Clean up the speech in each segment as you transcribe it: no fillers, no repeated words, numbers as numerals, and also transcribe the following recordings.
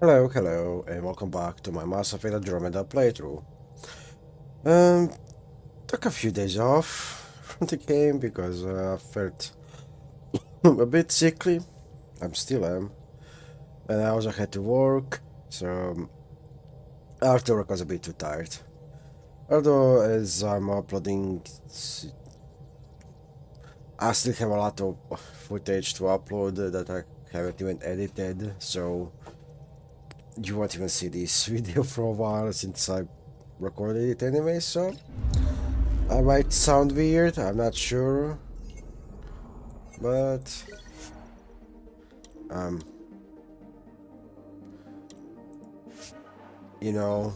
Hello, and welcome back to my Mass Effect Andromeda playthrough. Um, took a few days off from the game because I felt a bit sickly. I'm still am, and I also had to work, so after work I was a bit too tired. Although, as I'm uploading, I still have a lot of footage to upload that I haven't even edited, so you won't even see this video for a while since I recorded it anyway, so I might sound weird, I'm not sure, but um, you know,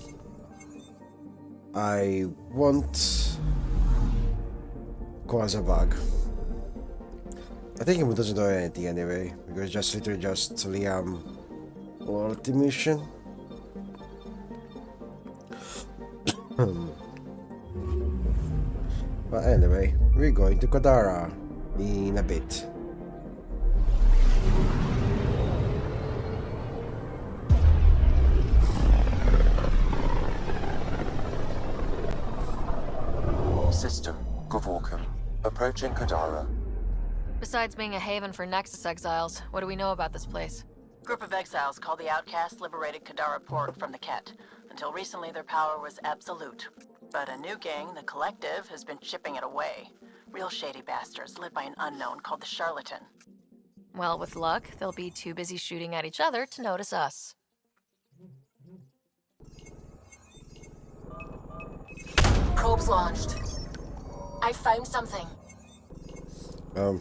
I won't cause a bug. I think he doesn't do anything anyway, because just literally just Liam loyalty mission. But anyway, we're going to Kadara in a bit. System, Gavorkum. Approaching Kadara. Besides being a haven for Nexus exiles, what do we know about this place? Group of exiles called the Outcasts liberated Kadara Port from the Ket. Until recently, their power was absolute. But a new gang, the Collective, has been chipping it away. Real shady bastards, led by an unknown called the Charlatan. Well, with luck, they'll be too busy shooting at each other to notice us. Probes launched. I found something. Um,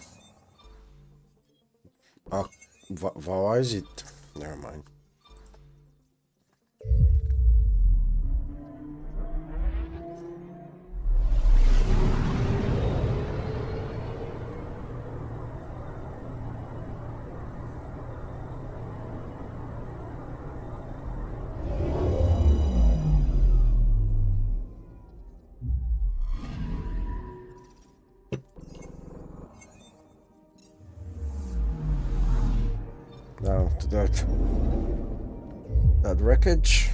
why is it? Never mind. Now to that wreckage.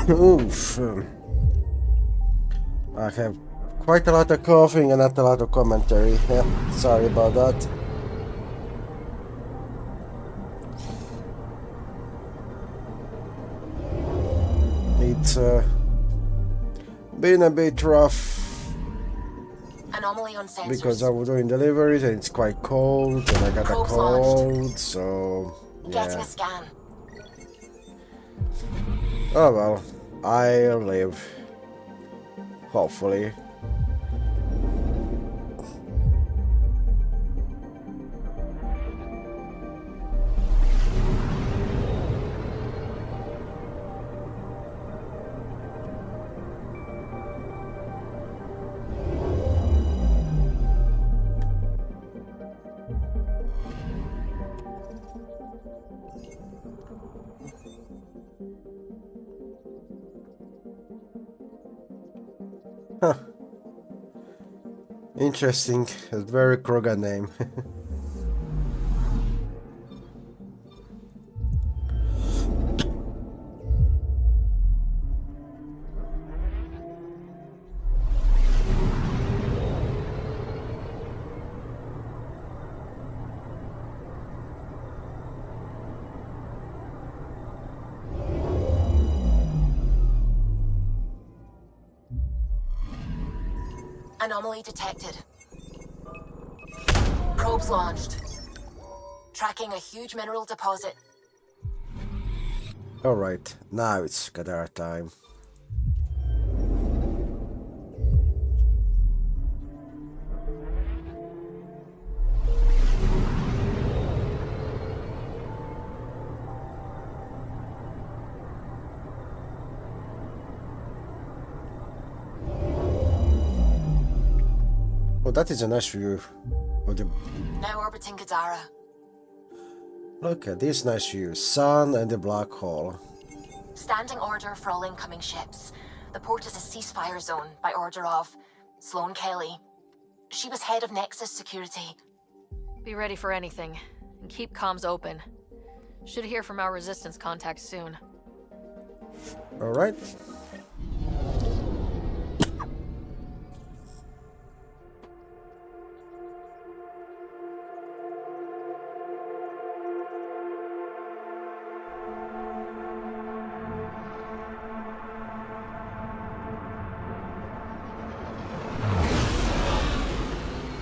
Oof. I have quite a lot of coughing and not a lot of commentary. Yeah, sorry about that. It's been a bit rough Anomaly on sensors. because I was doing deliveries and it's quite cold and I got a Probes cold, so Getting yeah. a scan. Oh well, I'll live. Hopefully. Huh. Interesting. A very Krogan name. Anomaly detected. Probes launched. Tracking a huge mineral deposit. Alright, now it's Kadar time. that is a nice view of the... Now orbiting Kadara. Look at this nice view. Sun and the black hole. Standing order for all incoming ships. The port is a ceasefire zone by order of Sloane Kelly. She was head of Nexus security. Be ready for anything, and keep comms open. Should hear from our resistance contacts soon. Alright.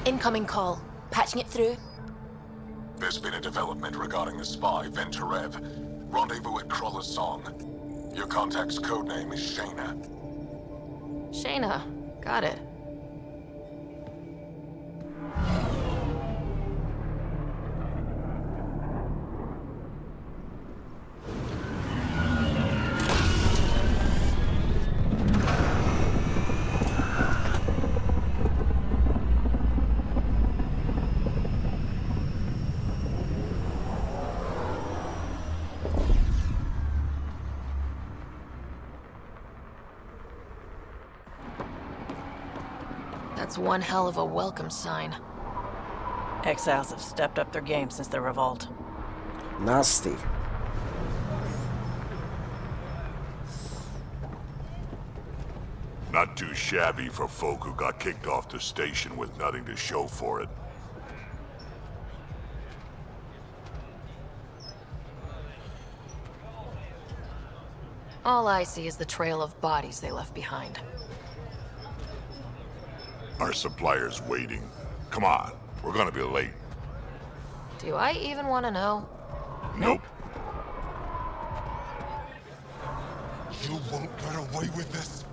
Incoming call. Patching it through. There's been a development regarding the spy, Venturev. Rendezvous at Kroller's Song. Your contact's codename is Shayna. Shayna. Got it. That's one hell of a welcome sign. Exiles have stepped up their game since their revolt. Nasty. Not too shabby for folk who got kicked off the station with nothing to show for it. All I see is the trail of bodies they left behind. Our supplier's waiting. Come on, we're gonna be late. Do I even want to know? Nope. You won't get away with this.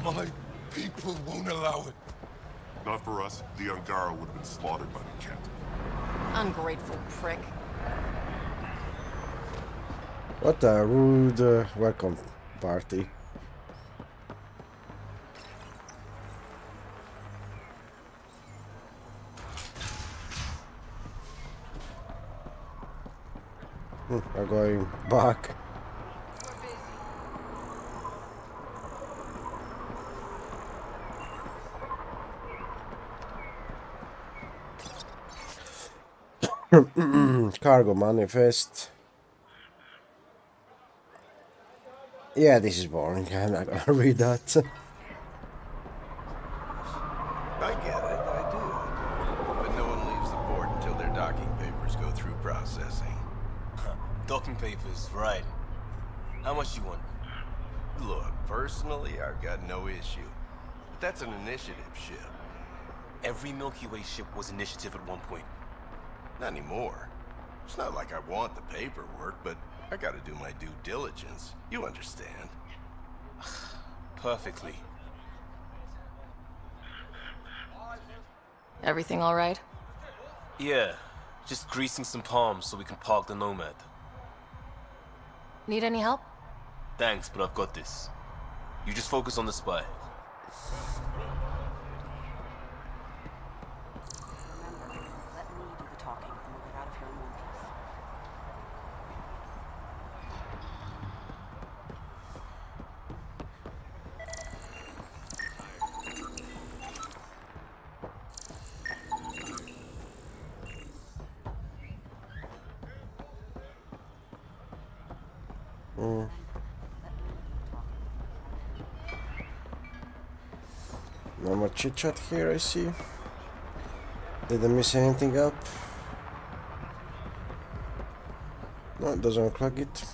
My people won't allow it. Not for us. The Angara would have been slaughtered by the Kent. Ungrateful prick. What a rude welcome party. We're going back. Cargo manifest. Yeah, this is boring. I'm not gonna read that. I get it, I do. But no one leaves the port until their docking papers go through processing. Docking papers, right. How much you want? Look, personally, I've got no issue. But that's an initiative ship. Every Milky Way ship was initiative at one point. Not anymore. It's not like I want the paperwork, but I gotta do my due diligence. You understand. Perfectly. Everything all right? Yeah, just greasing some palms so we can park the Nomad. Need any help? Thanks, but I've got this. You just focus on the spy. Let me do the talking, and we'll get out of here in one piece. No more chit chat here, I see. Didn't miss anything up. No, it doesn't look like it.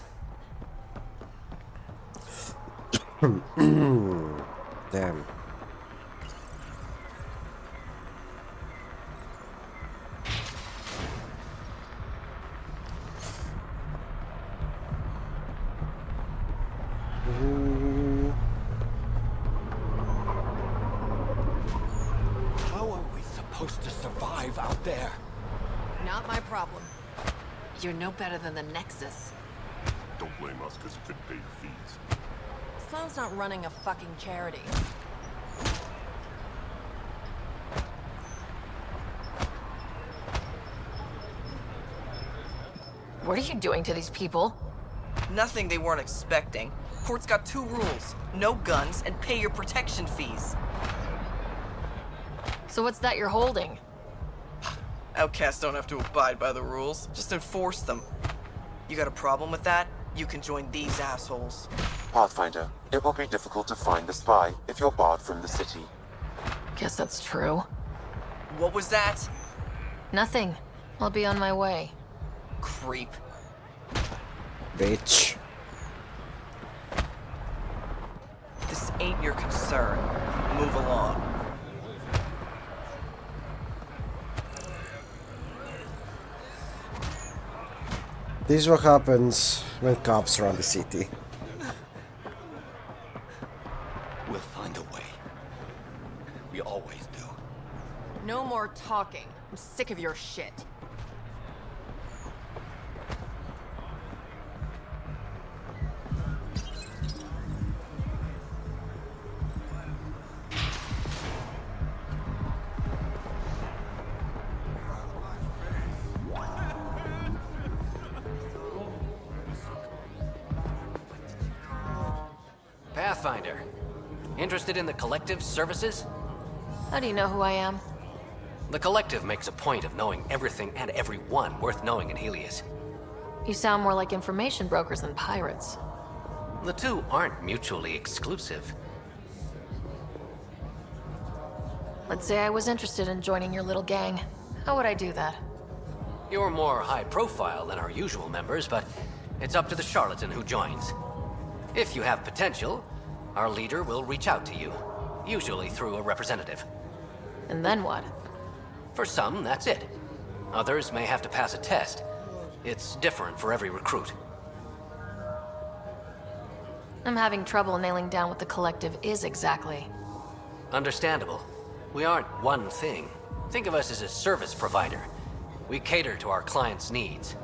Damn. How are we supposed to survive out there? Not my problem. You're no better than the Nexus. Don't blame us because you couldn't pay your fees. Sloane's not running a fucking charity. What are you doing to these people? Nothing they weren't expecting. Port's got 2 rules. No guns and pay your protection fees. So what's that you're holding? Outcasts don't have to abide by the rules. Just enforce them. You got a problem with that? You can join these assholes. Pathfinder, it will be difficult to find the spy if you're barred from the city. Guess that's true. What was that? Nothing. I'll be on my way. Creep. Bitch. This ain't your concern. Move along. This is what happens when cops run the city. We'll find a way. We always do. No more talking. I'm sick of your shit. Pathfinder. Interested in the Collective's services? How do you know who I am? The Collective makes a point of knowing everything and everyone worth knowing in Helios. You sound more like information brokers than pirates. The two aren't mutually exclusive. Let's say I was interested in joining your little gang. How would I do that? You're more high profile than our usual members, but it's up to the charlatan who joins. If you have potential, our leader will reach out to you, usually through a representative. And then what? For some, that's it. Others may have to pass a test. It's different for every recruit. I'm having trouble nailing down what the Collective is exactly. Understandable. We aren't one thing. Think of us as a service provider. We cater to our clients' needs.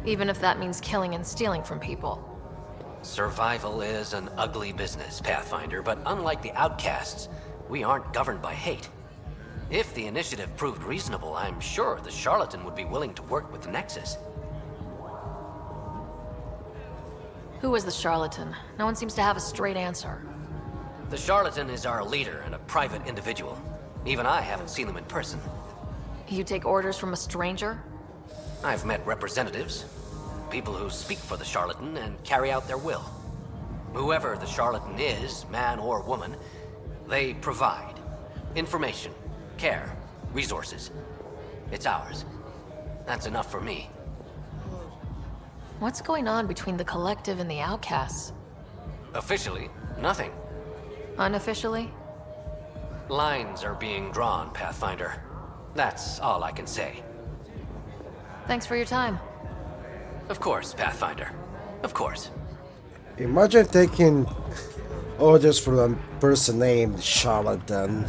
Even if that means killing and stealing from people. Survival is an ugly business, Pathfinder, but unlike the outcasts, we aren't governed by hate. If the initiative proved reasonable, I'm sure the charlatan would be willing to work with the Nexus. Who is the charlatan? No one seems to have a straight answer. The charlatan is our leader and a private individual. Even I haven't seen him in person. You take orders from a stranger? I've met representatives, people who speak for the charlatan and carry out their will. Whoever the charlatan is, man or woman, they provide information, care, resources. It's ours. That's enough for me. What's going on between the Collective and the outcasts? Officially, nothing. Unofficially? Lines are being drawn, Pathfinder. That's all I can say. Thanks for your time. Of course, Pathfinder. Of course. Imagine taking orders from a person named Charlatan.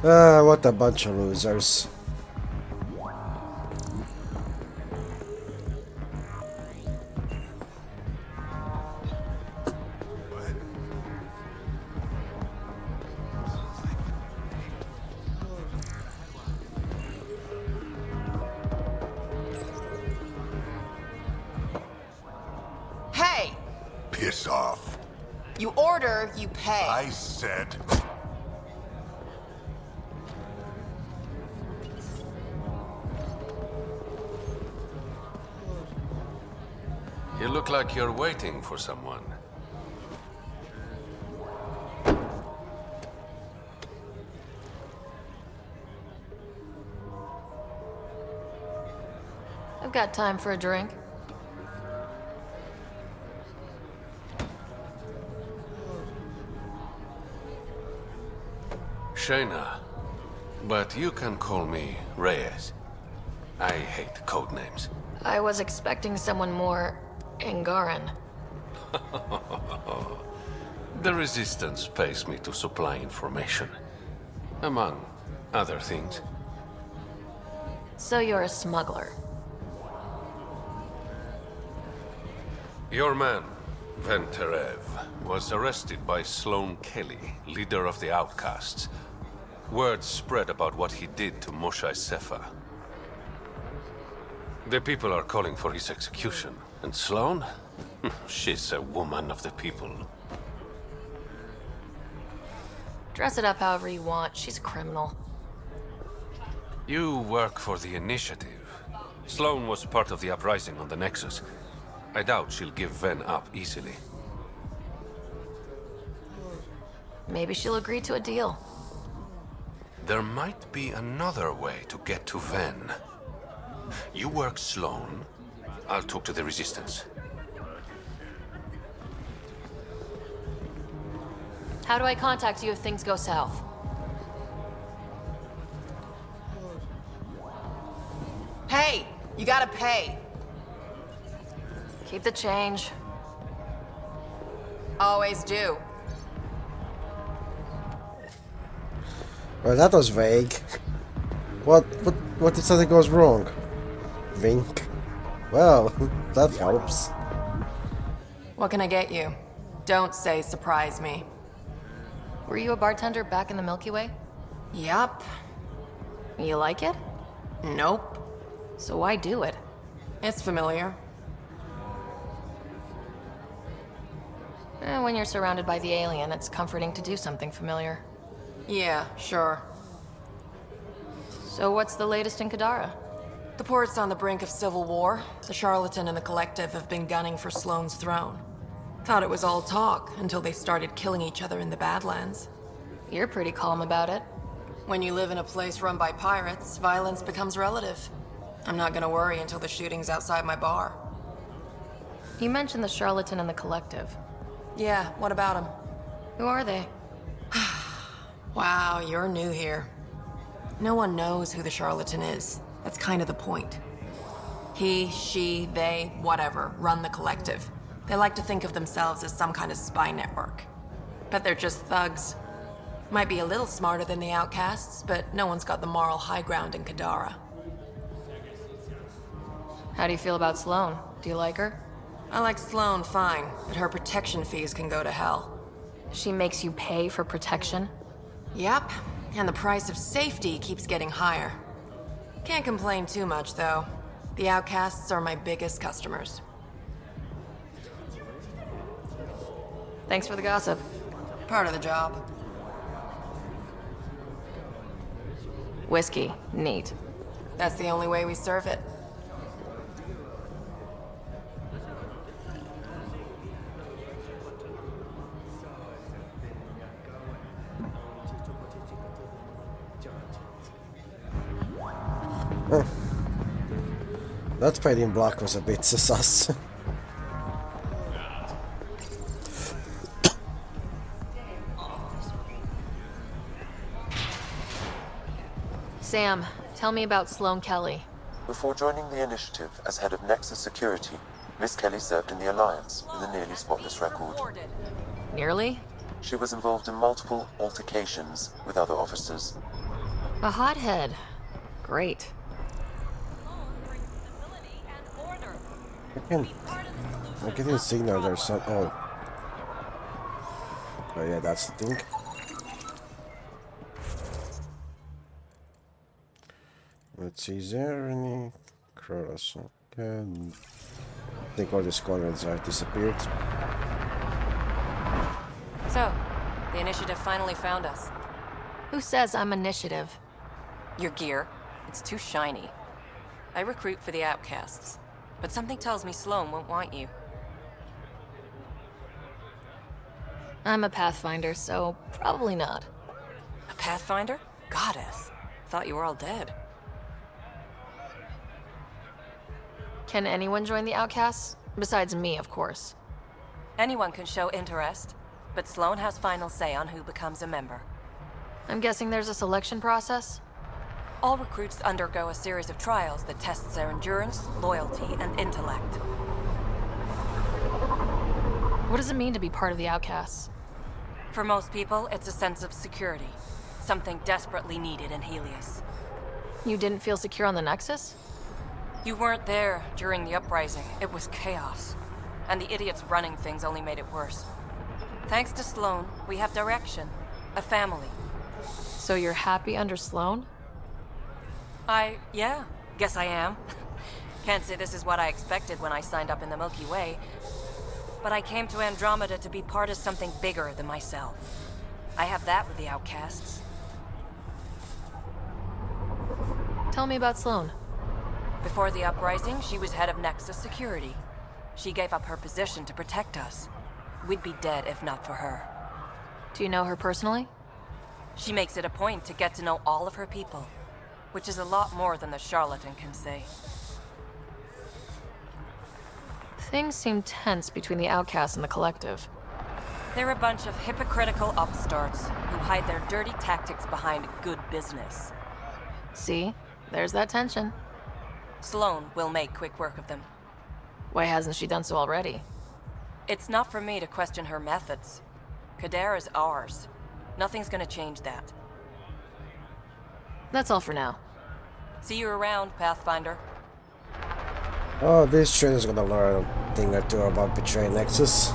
What a bunch of losers. Hey! Piss off. You order, you pay. I said... You look like you're waiting for someone. I've got time for a drink. Shayna, but you can call me Reyes. I hate code names. I was expecting someone more Angaran. The Resistance pays me to supply information, among other things. So you're a smuggler. Your man, Venterev, was arrested by Sloane Kelly, leader of the Outcasts. Word spread about what he did to Moshae Sefa. The people are calling for his execution. And Sloane? She's a woman of the people. Dress it up however you want. She's a criminal. You work for the Initiative. Sloane was part of the uprising on the Nexus. I doubt she'll give Ven up easily. Maybe she'll agree to a deal. There might be another way to get to Ven. You work Sloane. I'll talk to the Resistance. How do I contact you if things go south? Hey, you gotta pay. Keep the change. Always do. Well, that was vague. What if something goes wrong? Wink. Well, that helps. What can I get you? Don't say surprise me. Were you a bartender back in the Milky Way? Yup. You like it? Nope. So why do it? It's familiar. When you're surrounded by the alien, it's comforting to do something familiar. Yeah, sure. So what's the latest in Kadara? The port's on the brink of civil war. The Charlatan and the Collective have been gunning for Sloane's throne. Thought it was all talk until they started killing each other in the Badlands. You're pretty calm about it. When you live in a place run by pirates, violence becomes relative. I'm not gonna worry until the shooting's outside my bar. You mentioned the Charlatan and the Collective. Yeah, what about them? Who are they? Wow, you're new here. No one knows who the Charlatan is. That's kind of the point. He, she, they, whatever, run the Collective. They like to think of themselves as some kind of spy network. But they're just thugs. Might be a little smarter than the outcasts, but no one's got the moral high ground in Kadara. How do you feel about Sloane? Do you like her? I like Sloane fine, but her protection fees can go to hell. She makes you pay for protection? Yep, and the price of safety keeps getting higher. Can't complain too much, though. The outcasts are my biggest customers. Thanks for the gossip. Part of the job. Whiskey. Neat. That's the only way we serve it. That paid in black was a bit sus. Sam, tell me about Sloane Kelly. Before joining the Initiative as head of Nexus Security, Miss Kelly served in the Alliance with a nearly spotless record. Nearly? She was involved in multiple altercations with other officers. A hothead. Great. I'm getting signal there's some. Oh yeah, that's the thing. Let's see, is there any cross? Okay. I think all the squadrons are disappeared. So, the Initiative finally found us. Who says I'm initiative? Your gear. It's too shiny. I recruit for the outcasts, but something tells me Sloane won't want you. I'm a Pathfinder, so probably not. A Pathfinder? Goddess. Thought you were all dead. Can anyone join the Outcasts? Besides me, of course. Anyone can show interest, but Sloane has final say on who becomes a member. I'm guessing there's a selection process? All recruits undergo a series of trials that tests their endurance, loyalty, and intellect. What does it mean to be part of the Outcasts? For most people, it's a sense of security. Something desperately needed in Helios. You didn't feel secure on the Nexus? You weren't there during the uprising. It was chaos. And the idiots running things only made it worse. Thanks to Sloane, we have direction. A family. So you're happy under Sloane? Yeah, guess I am. Can't say this is what I expected when I signed up in the Milky Way, but I came to Andromeda to be part of something bigger than myself. I have that with the outcasts. Tell me about Sloane. Before the uprising, she was head of Nexus Security. She gave up her position to protect us. We'd be dead if not for her. Do you know her personally? She makes it a point to get to know all of her people, which is a lot more than the charlatan can say. Things seem tense between the outcasts and the collective. They're a bunch of hypocritical upstarts who hide their dirty tactics behind good business. See? There's that tension. Sloane will make quick work of them. Why hasn't she done so already? It's not for me to question her methods. Kadara's ours. Nothing's gonna change that. That's all for now. See you around, Pathfinder. Oh, this trainer's gonna learn a thing or two about betraying Nexus.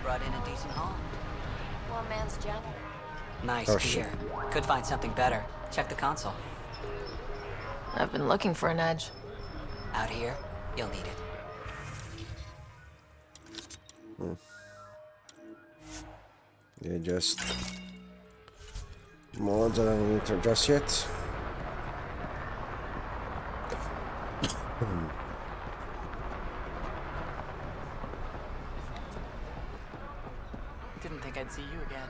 Brought in a decent haul. One man's job. Nice Oh, shit. gear. Could find something better. Check the console. I've been looking for an edge. Out here, you'll need it. Yeah, just more than I need to adjust yet. Didn't think I'd see you again.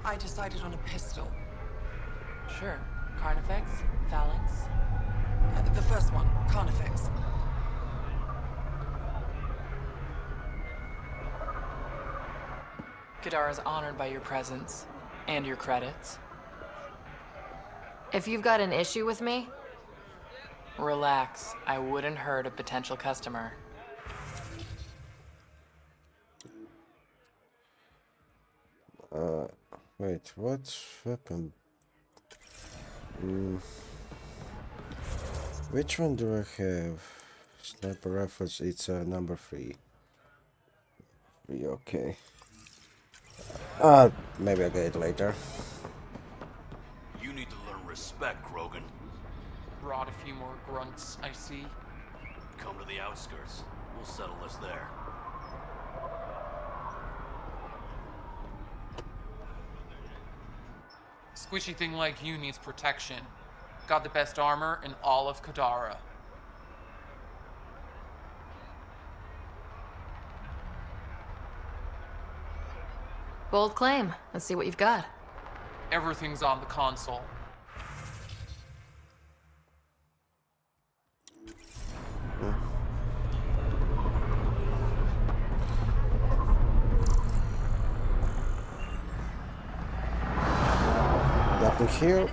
I decided on a pistol. Sure. Carnifex? Phalanx? The first one, Carnifex. Kadara's honored by your presence and your credits. If you've got an issue with me, Relax. I wouldn't hurt a potential customer. Wait, what weapon? Which one do I have? Sniper rifles, it's number 3. Okay. Maybe I'll get it later. You need to learn respect, Krogan. Brought a few more grunts, I see. Come to the outskirts. We'll settle this there. Squishy thing like you needs protection. Got the best armor in all of Kadara. bold claim. Let's see what you've got. Everything's on the console. Nothing here.